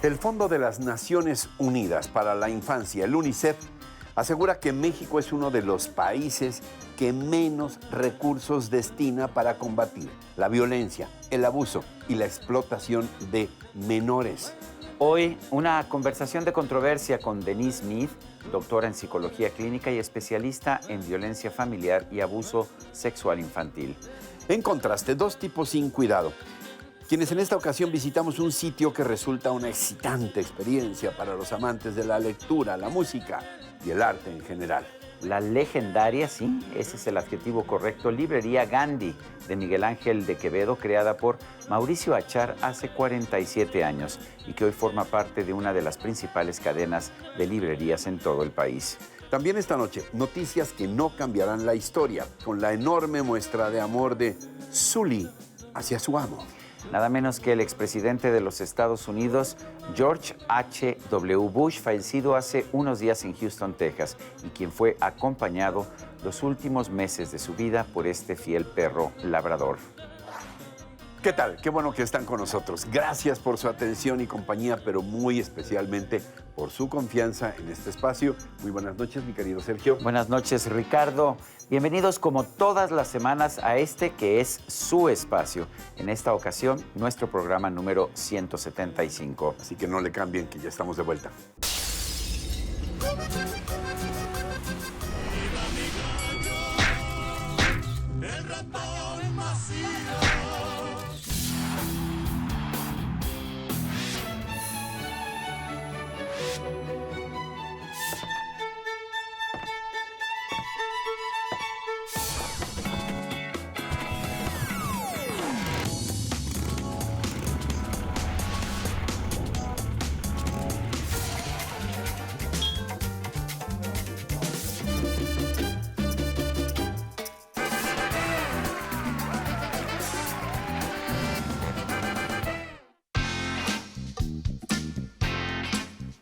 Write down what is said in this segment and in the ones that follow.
El Fondo de las Naciones Unidas para la Infancia, el UNICEF, asegura que México es uno de los países que menos recursos destina para combatir la violencia, el abuso y la explotación de menores. Hoy, una conversación de controversia con Denise Mead, doctora en psicología clínica y especialista en violencia familiar y abuso sexual infantil. En contraste, dos tipos sin cuidado, quienes en esta ocasión visitamos un sitio que resulta una excitante experiencia para los amantes de la lectura, la música y el arte en general. La legendaria, sí, ese es el adjetivo correcto, librería Gandhi de Miguel Ángel de Quevedo, creada por Mauricio Achar hace 47 años y que hoy forma parte de una de las principales cadenas de librerías en todo el país. También esta noche, noticias que no cambiarán la historia, con la enorme muestra de amor de Sully hacia su amo. Nada menos que el expresidente de los Estados Unidos, George H.W. Bush, fallecido hace unos días en Houston, Texas, y quien fue acompañado los últimos meses de su vida por este fiel perro labrador. ¿Qué tal? Qué bueno que están con nosotros. Gracias por su atención y compañía, pero muy especialmente por su confianza en este espacio. Muy buenas noches, mi querido Sergio. Buenas noches, Ricardo. Bienvenidos como todas las semanas a este que es su espacio. En esta ocasión, nuestro programa número 175. Así que no le cambien, que ya estamos de vuelta.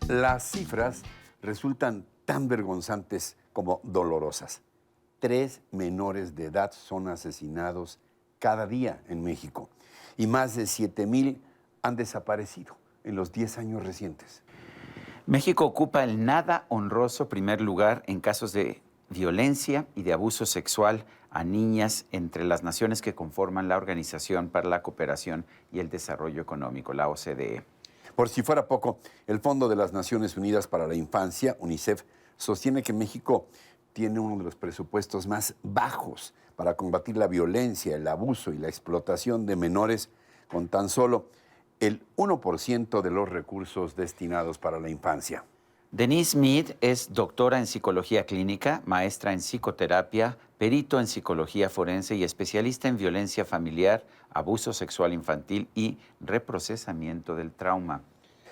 Las cifras resultan tan vergonzantes como dolorosas. 3 menores de edad son asesinados cada día en México y más de 7,000 han desaparecido en los 10 años recientes. México ocupa el nada honroso primer lugar en casos de violencia y de abuso sexual a niñas entre las naciones que conforman la Organización para la Cooperación y el Desarrollo Económico, la OCDE. Por si fuera poco, el Fondo de las Naciones Unidas para la Infancia, UNICEF, sostiene que México tiene uno de los presupuestos más bajos para combatir la violencia, el abuso y la explotación de menores, con tan solo el 1% de los recursos destinados para la infancia. Denise Mead es doctora en psicología clínica, maestra en psicoterapia, perito en psicología forense y especialista en violencia familiar, abuso sexual infantil y reprocesamiento del trauma.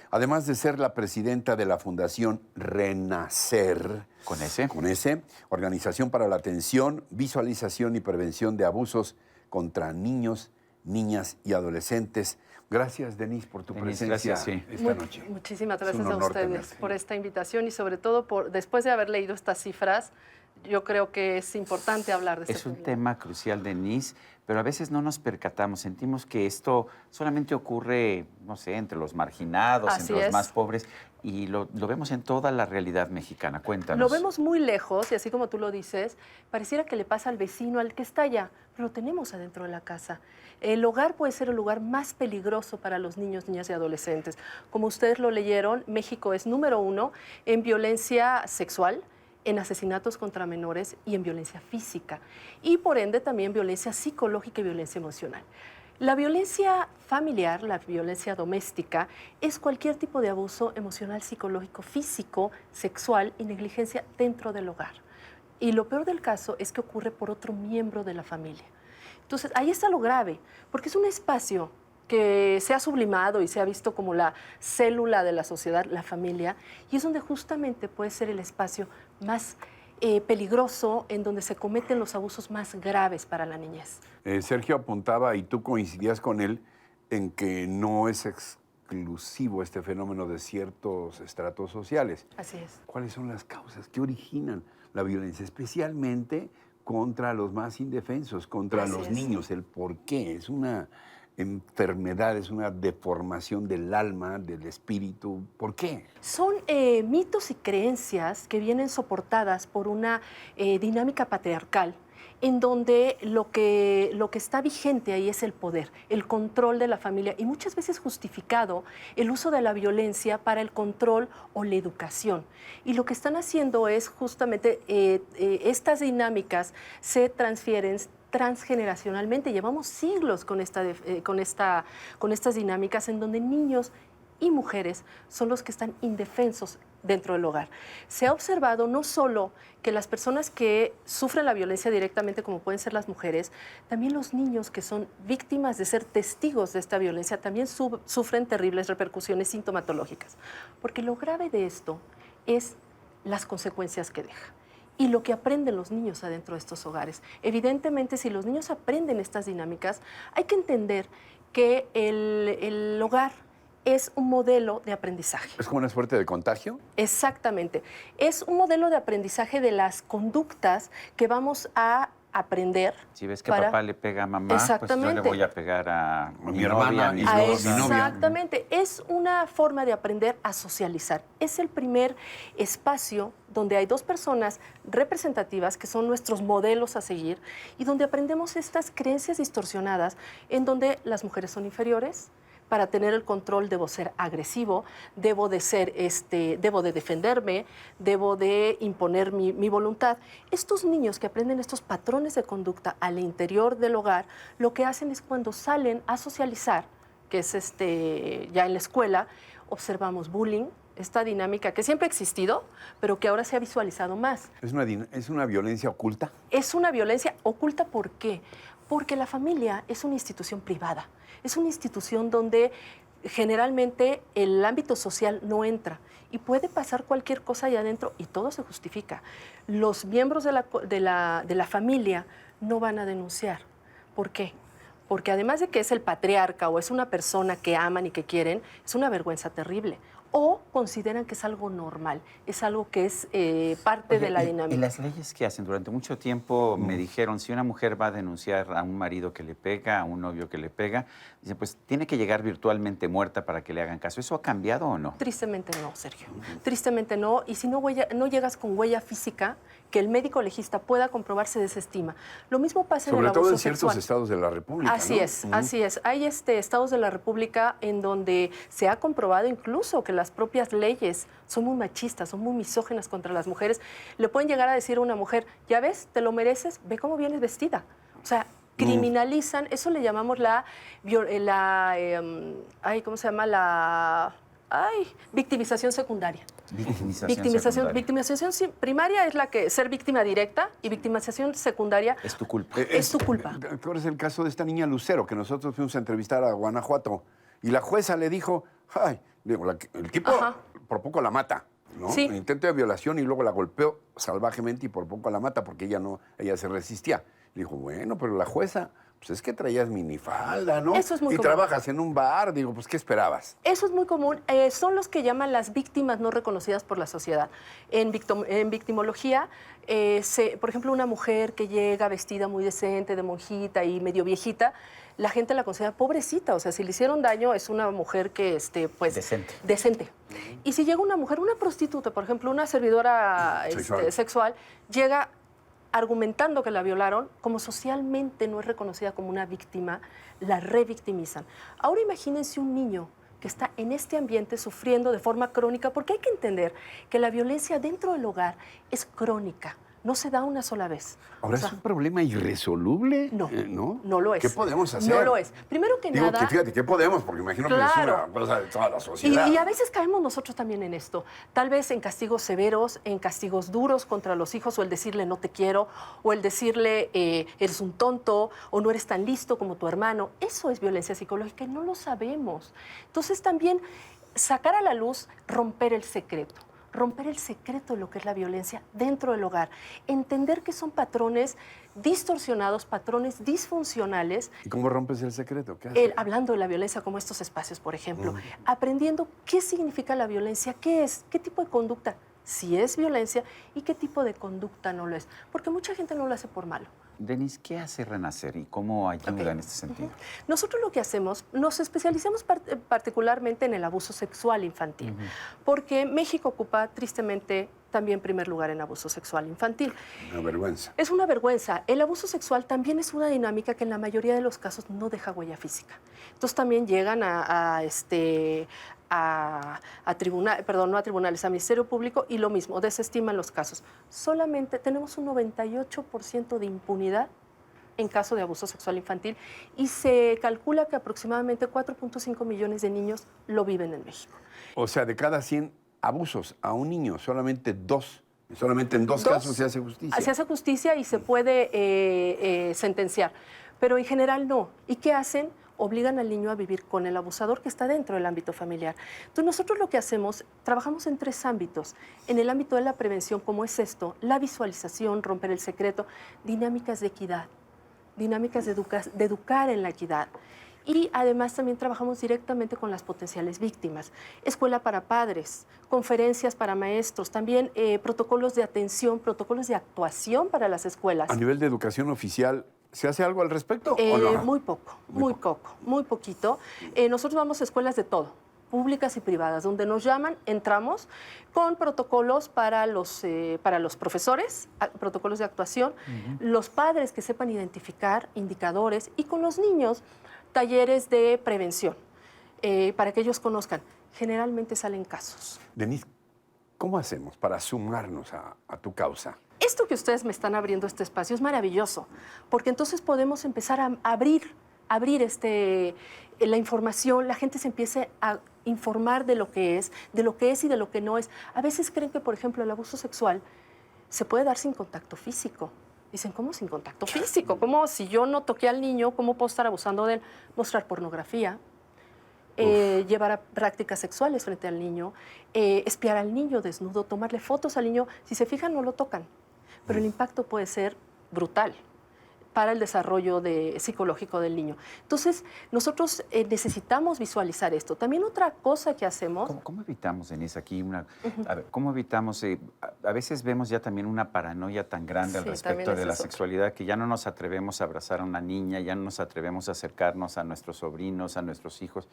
Además de ser la presidenta de la Fundación Renacer, ¿Con ese? Organización para la Atención, Visualización y Prevención de Abusos contra Niños, Niñas y Adolescentes. Gracias, Denise, por tu presencia gracias, sí. esta noche. Muchísimas gracias a honor ustedes tenerte. por esta invitación y sobre todo después de haber leído estas cifras, yo creo que es importante hablar de este Es un problema. tema crucial, Denise, pero a veces no nos percatamos, sentimos que esto solamente ocurre, no sé, entre los marginados, Así entre los es. más pobres, y lo vemos en toda la realidad mexicana. Cuéntanos. Lo vemos muy lejos y así como tú lo dices, pareciera que le pasa al vecino, al que está allá, pero lo tenemos adentro de la casa. El hogar puede ser el lugar más peligroso para los niños, niñas y adolescentes. Como ustedes lo leyeron, México es número 1 en violencia sexual, en asesinatos contra menores y en violencia física. Y por ende también violencia psicológica y violencia emocional. La violencia familiar, la violencia doméstica, es cualquier tipo de abuso emocional, psicológico, físico, sexual y negligencia dentro del hogar. Y lo peor del caso es que ocurre por otro miembro de la familia. Entonces, ahí está lo grave, porque es un espacio que se ha sublimado y se ha visto como la célula de la sociedad, la familia, y es donde justamente puede ser el espacio más peligroso, en donde se cometen los abusos más graves para la niñez. Sergio apuntaba, y tú coincidías con él, en que no es exclusivo este fenómeno de ciertos estratos sociales. Así es. ¿Cuáles son las causas que originan la violencia, especialmente contra los más indefensos, contra Así los es. niños? El por qué es una enfermedades, una deformación del alma, del espíritu. ¿Por qué? Son mitos y creencias que vienen soportadas por una dinámica patriarcal, en donde lo que está vigente ahí es el poder, el control de la familia y muchas veces justificado el uso de la violencia para el control o la educación. Y lo que están haciendo es justamente estas dinámicas se transfieren transgeneracionalmente. Llevamos siglos con estas dinámicas en donde niños y mujeres son los que están indefensos dentro del hogar. Se ha observado no solo que las personas que sufren la violencia directamente, como pueden ser las mujeres, también los niños que son víctimas de ser testigos de esta violencia también sufren terribles repercusiones sintomatológicas. Porque lo grave de esto es las consecuencias que deja y lo que aprenden los niños adentro de estos hogares. Evidentemente, si los niños aprenden estas dinámicas, hay que entender que el hogar es un modelo de aprendizaje. ¿Es como una suerte de contagio? Exactamente. Es un modelo de aprendizaje de las conductas que vamos a aprender. Si ves que papá le pega a mamá, pues yo le voy a pegar a mi hermana, novia, a mi a esposa. Exactamente. Es una forma de aprender a socializar. Es el primer espacio donde hay dos personas representativas que son nuestros modelos a seguir y donde aprendemos estas creencias distorsionadas en donde las mujeres son inferiores. Para tener el control debo ser agresivo, debo de defenderme, debo de imponer mi voluntad. Estos niños que aprenden estos patrones de conducta al interior del hogar, lo que hacen es cuando salen a socializar, que es ya en la escuela, observamos bullying, esta dinámica que siempre ha existido, pero que ahora se ha visualizado más. ¿Es una violencia oculta? Es una violencia oculta, ¿por qué? Porque la familia es una institución privada, es una institución donde generalmente el ámbito social no entra y puede pasar cualquier cosa allá adentro y todo se justifica. Los miembros de la familia no van a denunciar. ¿Por qué? Porque además de que es el patriarca o es una persona que aman y que quieren, es una vergüenza terrible. O consideran que es algo normal, es algo que es parte de la dinámica. ¿Y las leyes que hacen? Durante mucho tiempo me dijeron, si una mujer va a denunciar a un marido que le pega, a un novio que le pega, dicen, pues tiene que llegar virtualmente muerta para que le hagan caso. ¿Eso ha cambiado o no? Tristemente no, Sergio. Tristemente no. Y si no llegas con huella física, que el médico legista pueda comprobar, se desestima. Lo mismo pasa en el abuso Sobre todo en ciertos sexual. estados de la República, Así es, así es. Hay estados de la República en donde se ha comprobado incluso que las propias leyes son muy machistas, son muy misóginas contra las mujeres. Le pueden llegar a decir a una mujer, ya ves, te lo mereces, ve cómo vienes vestida. O sea, criminalizan, eso le llamamos ¿cómo se llama? Victimización secundaria. Victimización primaria es ser víctima directa y victimización secundaria es tu culpa. Es tu culpa. ¿Te acuerdas el caso de esta niña Lucero que nosotros fuimos a entrevistar a Guanajuato y la jueza le dijo, el tipo por poco la mata, ¿no? Sí. Intento de violación y luego la golpeó salvajemente y por poco la mata porque ella se resistía. Le dijo, bueno, pero la jueza, pues es que traías minifalda, ¿no? Eso es muy y común. trabajas en un bar, digo, pues ¿qué esperabas? Eso es muy común. Son los que llaman las víctimas no reconocidas por la sociedad. En victimología, por ejemplo, una mujer que llega vestida muy decente, de monjita y medio viejita, la gente la considera pobrecita. O sea, si le hicieron daño, es una mujer que, Decente. Y si llega una mujer, una prostituta, por ejemplo, una servidora sexual, llega argumentando que la violaron, como socialmente no es reconocida como una víctima, la revictimizan. Ahora imagínense un niño que está en este ambiente sufriendo de forma crónica, porque hay que entender que la violencia dentro del hogar es crónica, no se da una sola vez. Ahora, ¿es un problema irresoluble? No, ¿no? no lo es. ¿Qué podemos hacer? No lo es. Primero que nada... Que fíjate, ¿qué podemos? Porque imagino que es una cosa de toda la sociedad. Y a veces caemos nosotros también en esto. Tal vez en castigos severos, en castigos duros contra los hijos, o el decirle no te quiero, o el decirle eres un tonto, o no eres tan listo como tu hermano. Eso es violencia psicológica y no lo sabemos. Entonces también sacar a la luz, romper el secreto de lo que es la violencia dentro del hogar, entender que son patrones distorsionados, patrones disfuncionales. ¿Y cómo rompes el secreto? ¿Qué haces? Hablando de la violencia como estos espacios, por ejemplo, aprendiendo qué significa la violencia, qué es, qué tipo de conducta si es violencia y qué tipo de conducta no lo es. Porque mucha gente no lo hace por malo. Denise, ¿qué hace Renacer y cómo ayuda en este sentido? Nosotros lo que hacemos, nos especializamos particularmente en el abuso sexual infantil, porque México ocupa tristemente también primer lugar en abuso sexual infantil. Una vergüenza. Es una vergüenza. El abuso sexual también es una dinámica que en la mayoría de los casos no deja huella física. Entonces también llegan a tribunales, a Ministerio Público y lo mismo, desestiman los casos. Solamente tenemos un 98% de impunidad en caso de abuso sexual infantil y se calcula que aproximadamente 4.5 millones de niños lo viven en México. O sea, de cada 100 abusos a un niño, solamente en dos casos se hace justicia. Se hace justicia y se puede sentenciar, pero en general no. ¿Y qué hacen? Obligan al niño a vivir con el abusador que está dentro del ámbito familiar. Entonces nosotros lo que hacemos, trabajamos en 3 ámbitos. En el ámbito de la prevención, como es esto, la visualización, romper el secreto, dinámicas de equidad, dinámicas de educar en la equidad. Y además también trabajamos directamente con las potenciales víctimas. Escuela para padres, conferencias para maestros, también protocolos de atención, protocolos de actuación para las escuelas. A nivel de educación oficial, ¿se hace algo al respecto o no? Muy poquito. Nosotros vamos a escuelas de todo, públicas y privadas, donde nos llaman, entramos con protocolos para los profesores, protocolos de actuación, los padres que sepan identificar indicadores y con los niños talleres de prevención, para que ellos conozcan. Generalmente salen casos. Denise, ¿cómo hacemos para sumarnos a tu causa? Esto que ustedes me están abriendo este espacio es maravilloso, porque entonces podemos empezar a abrir la información, la gente se empiece a informar de lo que es y de lo que no es. A veces creen que, por ejemplo, el abuso sexual se puede dar sin contacto físico. Dicen, ¿cómo sin contacto físico? ¿Cómo si yo no toqué al niño, cómo puedo estar abusando de él? Mostrar pornografía, llevar a prácticas sexuales frente al niño, espiar al niño desnudo, tomarle fotos al niño. Si se fijan, no lo tocan, pero el impacto puede ser brutal para el desarrollo psicológico del niño. Entonces, nosotros necesitamos visualizar esto. También otra cosa que hacemos... ¿Cómo evitamos, Denise, aquí a ver, cómo evitamos... a veces vemos ya también una paranoia tan grande al respecto de la sexualidad que ya no nos atrevemos a abrazar a una niña, ya no nos atrevemos a acercarnos a nuestros sobrinos, a nuestros hijos.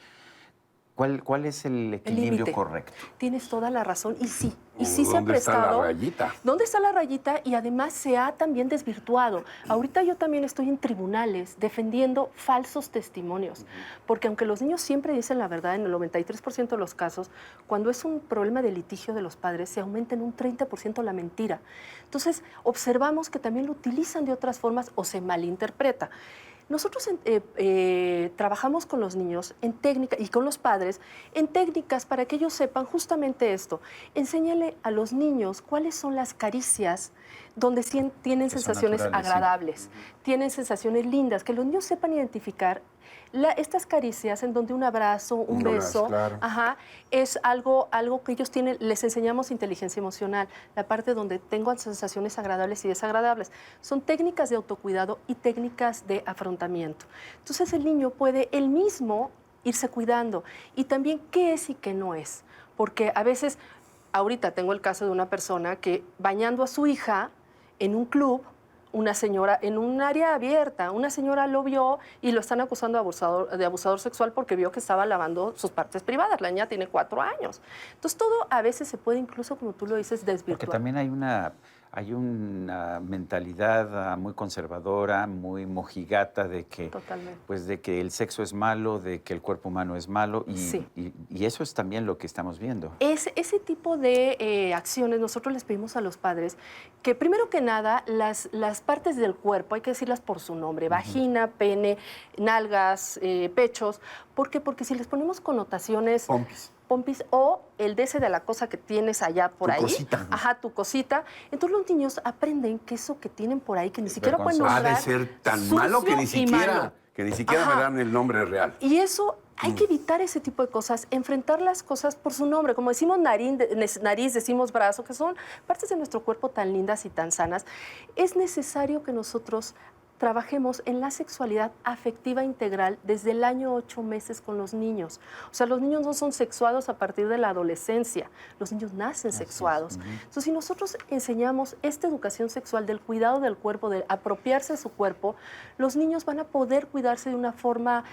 ¿Cuál es el equilibrio correcto? Tienes toda la razón y sí se ha prestado. ¿Dónde está la rayita? ¿Dónde está la rayita? Y además se ha también desvirtuado. Ahorita yo también estoy en tribunales defendiendo falsos testimonios, porque aunque los niños siempre dicen la verdad, en el 93% de los casos, cuando es un problema de litigio de los padres, se aumenta en un 30% la mentira. Entonces, observamos que también lo utilizan de otras formas o se malinterpreta. Nosotros trabajamos con los niños en técnicas y con los padres en técnicas para que ellos sepan justamente esto. Enséñale a los niños cuáles son las caricias donde tienen sensaciones agradables, tienen sensaciones lindas, que los niños sepan identificar estas caricias en donde un abrazo, un beso, claro. Es algo que ellos tienen. Les enseñamos inteligencia emocional, la parte donde tengo sensaciones agradables y desagradables. Son técnicas de autocuidado y técnicas de afrontamiento. Entonces el niño puede él mismo irse cuidando y también qué es y qué no es. Porque a veces, ahorita tengo el caso de una persona que bañando a su hija en un club, una señora en un área abierta, una señora lo vio y lo están acusando de abusador sexual porque vio que estaba lavando sus partes privadas. La niña tiene 4 años. Entonces todo a veces se puede incluso, como tú lo dices, desvirtuar. Porque también hay una mentalidad muy conservadora, muy mojigata de que, pues, de que el sexo es malo, de que el cuerpo humano es malo y eso es también lo que estamos viendo. Ese tipo de acciones nosotros les pedimos a los padres que primero que nada las partes del cuerpo hay que decirlas por su nombre, vagina, pene, nalgas, pechos. ¿Por qué? Porque si les ponemos connotaciones... Pompis o el de la cosa que tienes allá por ahí. Cosita. Tu cosita. Entonces los niños aprenden que eso que tienen por ahí, que ni siquiera pueden nombrar. Ha de ser tan malo que ni siquiera me dan el nombre real. Y eso hay que evitar ese tipo de cosas, enfrentar las cosas por su nombre. Como decimos nariz, decimos brazo, que son partes de nuestro cuerpo tan lindas y tan sanas. Es necesario que nosotros trabajemos en la sexualidad afectiva integral desde el año 8 meses con los niños. O sea, los niños no son sexuados a partir de la adolescencia, los niños nacen sexuados. Entonces, si nosotros enseñamos esta educación sexual del cuidado del cuerpo, de apropiarse de su cuerpo, los niños van a poder cuidarse de una forma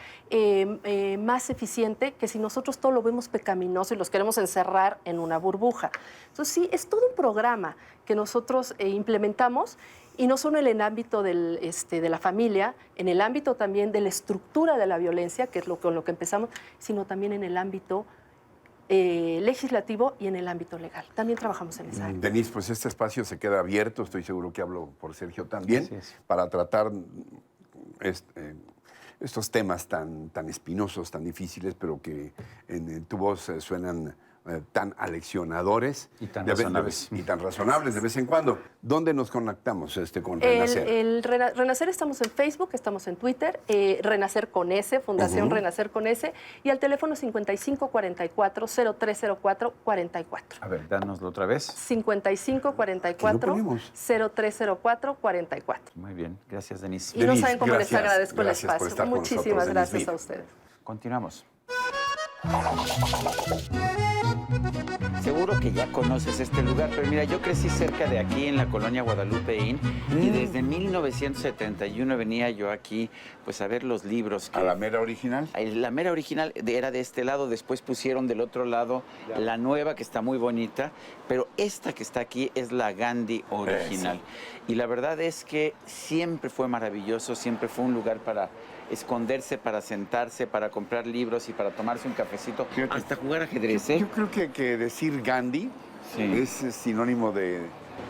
más eficiente que si nosotros todo lo vemos pecaminoso y los queremos encerrar en una burbuja. Entonces, sí, es todo un programa que nosotros implementamos, y no solo en el ámbito de la familia, en el ámbito también de la estructura de la violencia, que es con lo que empezamos, sino también en el ámbito legislativo y en el ámbito legal. También trabajamos en esa área. Denise, pues este espacio se queda abierto, estoy seguro que hablo por Sergio también, para tratar estos temas tan espinosos, tan difíciles, pero que en tu voz suenan tan aleccionadores y tan razonables. Y tan razonables de vez en cuando. ¿Dónde nos conectamos con Renacer? Renacer estamos en Facebook, estamos en Twitter, Renacer con S, Fundación Renacer con S, y al teléfono 5544-0304-44. A ver, dánoslo otra vez. 5544-0304-44. Muy bien, gracias, Denise. Y no saben cómo les agradezco el gracias por espacio. estar con Muchísimas nosotros, gracias Denise. a ustedes. Continuamos. Seguro que ya conoces este lugar, pero mira, yo crecí cerca de aquí en la colonia Guadalupeín y desde 1971 venía yo aquí pues a ver los libros. ¿A la mera original? La mera original era de este lado, después pusieron del otro lado la nueva que está muy bonita, pero esta que está aquí es la Gandhi original. Y la verdad es que siempre fue maravilloso, siempre fue un lugar para esconderse, para sentarse, para comprar libros y para tomarse un cafecito, hasta jugar ajedrez. Yo creo que decir Gandhi es sinónimo de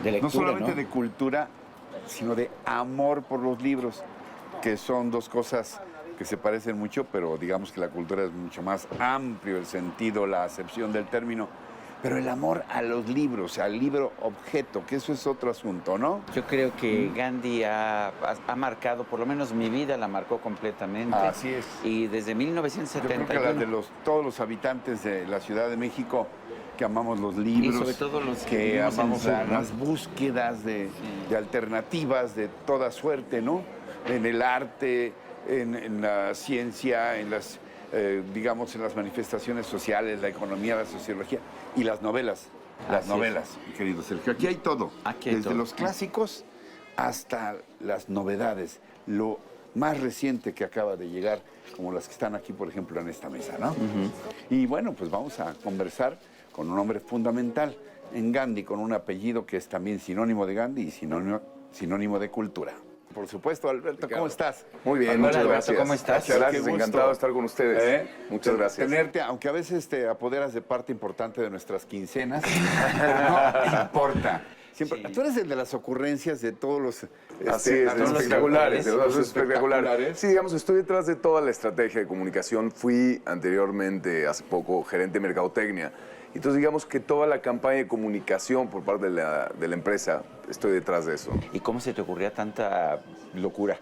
lectura, no solamente ¿no? de cultura, sino de amor por los libros, que son dos cosas que se parecen mucho, pero digamos que la cultura es mucho más amplio el sentido, la acepción del término. Pero el amor a los libros, al libro objeto, que eso es otro asunto, ¿no? Yo creo que Gandhi ha marcado, por lo menos mi vida la marcó completamente. Así es. Y desde Yo 1971... creo que la de todos los habitantes de la Ciudad de México que amamos los libros, Y sobre todo los que que vivimos en amamos el sur, ¿no? las búsquedas de alternativas de toda suerte, ¿no? En el arte, en la ciencia, en las, digamos, en las manifestaciones sociales, la economía, la sociología y las novelas. Las novelas, mi querido Sergio. Aquí hay todo. Aquí hay desde todo. los clásicos hasta las novedades. Lo más reciente que acaba de llegar, como las que están aquí, por ejemplo, en esta mesa, ¿no? Y bueno, pues vamos a conversar con un hombre fundamental en Gandhi, con un apellido que es también sinónimo de Gandhi y sinónimo de cultura. Por supuesto, Alberto, ¿cómo estás? Muy bien, Hola, muchas Alberto, gracias. ¿cómo estás? Muchas gracias, Qué gusto. encantado de estar con ustedes. Muchas gracias. Tenerte, aunque a veces te apoderas de parte importante de nuestras quincenas, pero no importa. Siempre, Sí. Tú eres el de las ocurrencias de todos los... Así es, de los espectaculares, de los espectaculares. Sí, Sí. digamos, estoy detrás de toda la estrategia de comunicación. Fui anteriormente, hace poco, gerente de mercadotecnia. Entonces, digamos que toda la campaña de comunicación por parte de la empresa, estoy detrás de eso. ¿Y cómo se te ocurría tanta locura?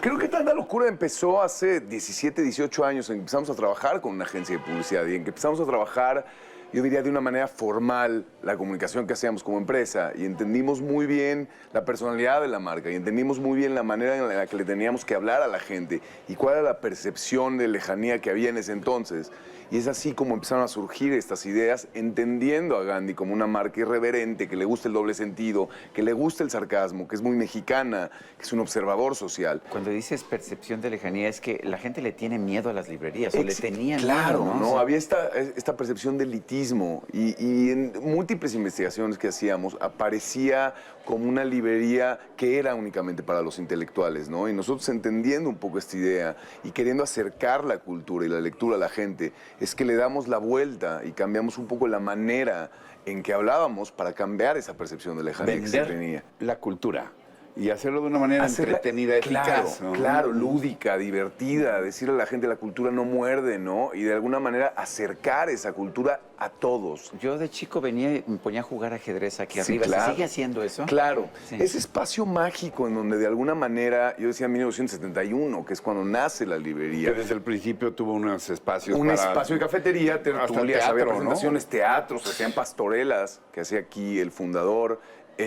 Creo que tanta locura empezó hace 17, 18 años, en que empezamos a trabajar con una agencia de publicidad y en que empezamos a trabajar, yo diría, de una manera formal la comunicación que hacíamos como empresa y entendimos muy bien la personalidad de la marca y entendimos muy bien la manera en la que le teníamos que hablar a la gente y cuál era la percepción de lejanía que había en ese entonces. Y es así como empezaron a surgir estas ideas, entendiendo a Gandhi como una marca irreverente, que le gusta el doble sentido, que le gusta el sarcasmo, que es muy mexicana, que es un observador social. Cuando dices percepción de lejanía, es que la gente le tiene miedo a las librerías, o le tenían Claro, miedo, ¿no? Sí. Había esta percepción de elitismo y en múltiples investigaciones que hacíamos aparecía como una librería que era únicamente para los intelectuales, ¿no? Y nosotros entendiendo un poco esta idea y queriendo acercar la cultura y la lectura a la gente, es que le damos la vuelta y cambiamos un poco la manera en que hablábamos para cambiar esa percepción de lejanía que se tenía. Vender la cultura y hacerlo de una manera Hacerla- entretenida, eficaz. Claro, ¿no? claro, lúdica, divertida, decirle a la gente la cultura no muerde, ¿no? Y de alguna manera acercar esa cultura a todos. Yo de chico venía y me ponía a jugar ajedrez aquí Sí, arriba. claro. ¿Se sigue haciendo eso? Claro, Sí. ese espacio mágico en donde de alguna manera, yo decía 1971, que es cuando nace la Que librería. desde el principio tuvo unos espacios Un para... espacio de cafetería, tertulias, teatro, había ¿no? presentaciones, teatros, se hacían pastorelas, que hacía aquí el fundador. Y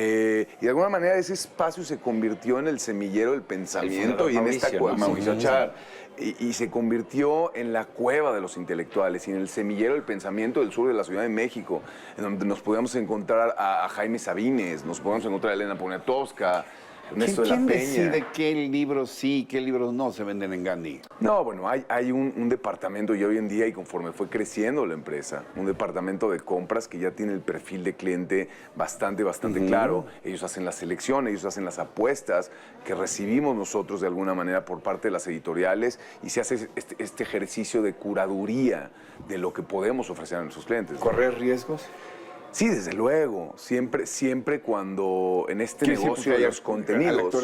de alguna manera ese espacio se convirtió en el semillero del pensamiento El y en Mauricio, esta cueva, ¿no? Mauricio Sí. Achar. Y se convirtió en la cueva de los intelectuales y en el semillero del pensamiento del sur de la Ciudad de México, en donde nos podíamos encontrar a Jaime Sabines, nos podíamos encontrar a Elena Poniatowska, Ernesto de la ¿Quién Peña. decide qué libros sí y qué libros no se venden en Gandhi? No, bueno, hay un departamento y hoy en día, y conforme fue creciendo la empresa, un departamento de compras que ya tiene el perfil de cliente bastante claro. Ellos hacen la selección, ellos hacen las apuestas que recibimos nosotros de alguna manera por parte de las editoriales y se hace este ejercicio de curaduría de lo que podemos ofrecer a nuestros clientes. ¿Correr riesgos? Sí, desde luego. Siempre cuando en este negocio de los contenidos...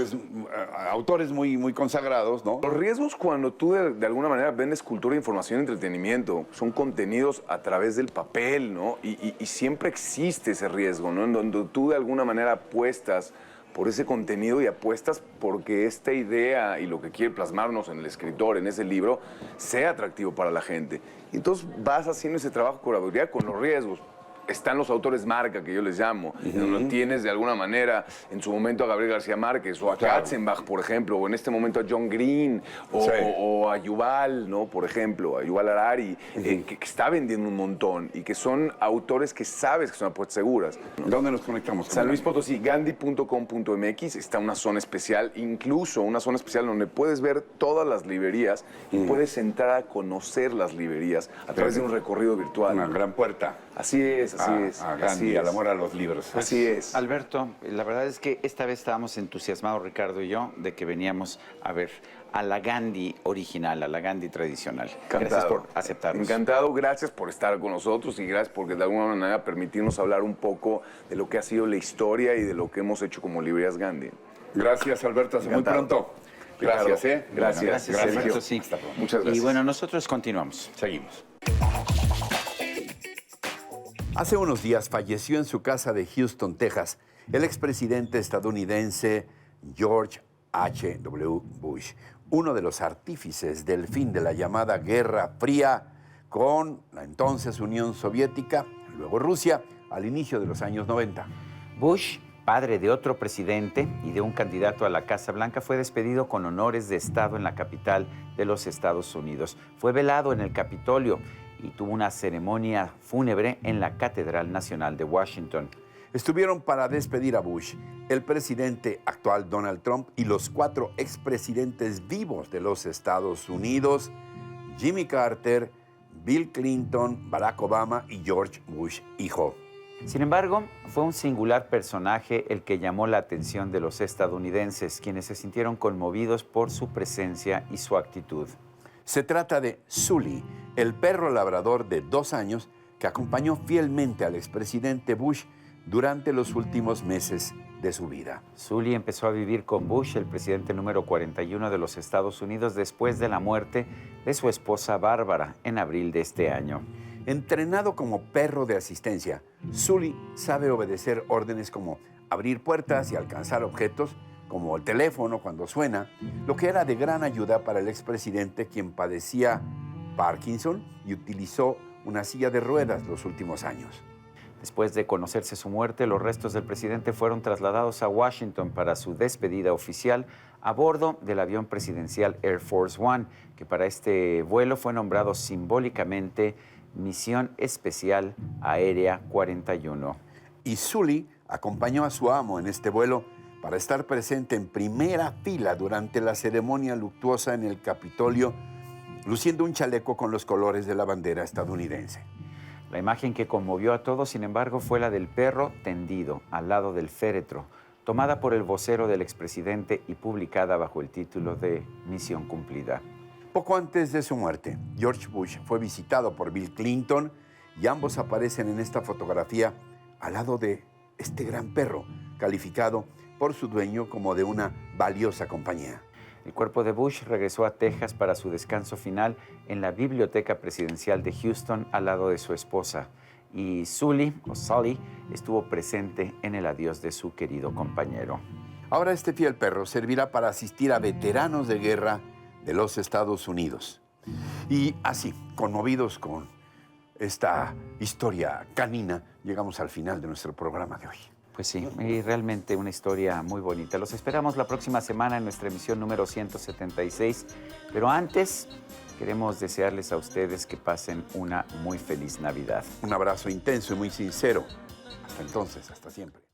Autores muy consagrados, ¿no? Los riesgos cuando tú de alguna manera vendes cultura, información y entretenimiento son contenidos a través del papel, ¿no? Y siempre existe ese riesgo, ¿no? En donde tú de alguna manera apuestas por ese contenido y apuestas porque esta idea y lo que quiere plasmarnos en el escritor, en ese libro, sea atractivo para la gente. Y entonces vas haciendo ese trabajo de curaduría con los riesgos. Están los autores marca, que yo les llamo, en donde tienes de alguna manera en su momento a Gabriel García Márquez o a Katzenbach, por ejemplo, o en este momento a John Green o a Yuval, ¿no? Por ejemplo, a Yuval Harari, que está vendiendo un montón y que son autores que sabes que son apuestas seguras, ¿no? ¿Dónde nos conectamos? San Luis Potosí, gandhi.com.mx, está una zona especial, incluso una zona especial donde puedes ver todas las librerías y puedes entrar a conocer las librerías a través de un recorrido virtual. Una gran puerta. Así es, así es. A Gandhi, así es. al amor a los libros. Así es. Alberto, la verdad es que esta vez estábamos entusiasmados, Ricardo y yo, de que veníamos a ver a la Gandhi original, a la Gandhi tradicional. Encantado. Gracias por aceptarnos. Encantado, gracias por estar con nosotros y gracias por de alguna manera permitirnos hablar un poco de lo que ha sido la historia y de lo que hemos hecho como librerías Gandhi. Gracias, Alberto. Hasta muy Encantado. pronto. Gracias, ¿eh? Gracias. Gracias, Sergio. Alberto, sí. Muchas gracias. Y bueno, nosotros continuamos. Seguimos. Hace unos días falleció en su casa de Houston, Texas, el expresidente estadounidense George H.W. Bush, uno de los artífices del fin de la llamada Guerra Fría con la entonces Unión Soviética, luego Rusia, al inicio de los años 90. Bush, padre de otro presidente y de un candidato a la Casa Blanca, fue despedido con honores de Estado en la capital de los Estados Unidos. Fue velado en el Capitolio y tuvo una ceremonia fúnebre en la Catedral Nacional de Washington. Estuvieron para despedir a Bush, el presidente actual Donald Trump y los 4 expresidentes vivos de los Estados Unidos, Jimmy Carter, Bill Clinton, Barack Obama y George Bush hijo. Sin embargo, fue un singular personaje el que llamó la atención de los estadounidenses, quienes se sintieron conmovidos por su presencia y su actitud. Se trata de Sully, el perro labrador de 2 años que acompañó fielmente al expresidente Bush durante los últimos meses de su vida. Sully empezó a vivir con Bush, el presidente número 41 de los Estados Unidos, después de la muerte de su esposa Bárbara en abril de este año. Entrenado como perro de asistencia, Sully sabe obedecer órdenes como abrir puertas y alcanzar objetos, como el teléfono cuando suena, lo que era de gran ayuda para el expresidente, quien padecía Parkinson y utilizó una silla de ruedas los últimos años. Después de conocerse su muerte, los restos del presidente fueron trasladados a Washington para su despedida oficial a bordo del avión presidencial Air Force One, que para este vuelo fue nombrado simbólicamente Misión Especial Aérea 41. Y Sully acompañó a su amo en este vuelo para estar presente en primera fila durante la ceremonia luctuosa en el Capitolio, luciendo un chaleco con los colores de la bandera estadounidense. La imagen que conmovió a todos, sin embargo, fue la del perro tendido al lado del féretro, tomada por el vocero del expresidente y publicada bajo el título de Misión Cumplida. Poco antes de su muerte, George Bush fue visitado por Bill Clinton y ambos aparecen en esta fotografía al lado de este gran perro, calificado por su dueño como de una valiosa compañía. El cuerpo de Bush regresó a Texas para su descanso final en la Biblioteca Presidencial de Houston al lado de su esposa. Y Sully estuvo presente en el adiós de su querido compañero. Ahora este fiel perro servirá para asistir a veteranos de guerra de los Estados Unidos. Y así, conmovidos con esta historia canina, llegamos al final de nuestro programa de hoy. Pues sí, y realmente una historia muy bonita. Los esperamos la próxima semana en nuestra emisión número 176. Pero antes, queremos desearles a ustedes que pasen una muy feliz Navidad. Un abrazo intenso y muy sincero. Hasta entonces, hasta siempre.